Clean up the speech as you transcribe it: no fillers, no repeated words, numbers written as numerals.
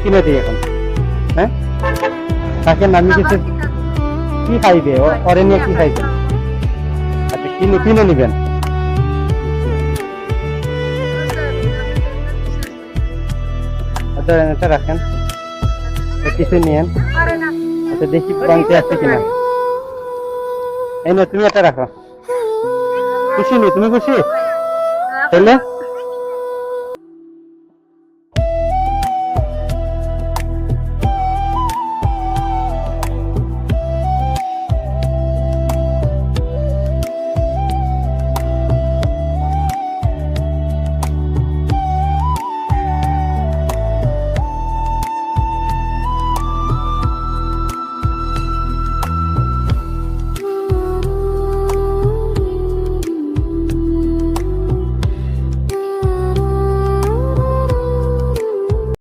কিনে দিই এখন। হ্যাঁ থাকেন, আমি কিছু কি খাইবে ওরে নিয়ে কি খাইবেন? আচ্ছা কিনে কিনে নিবেন। আচ্ছা এটা রাখেন, কিছু নিয়েন। আচ্ছা দেখি বাংতে আছে কিনা। এই না তুমি এটা রাখো। খুশি নি তুমি? খুশি তাহলে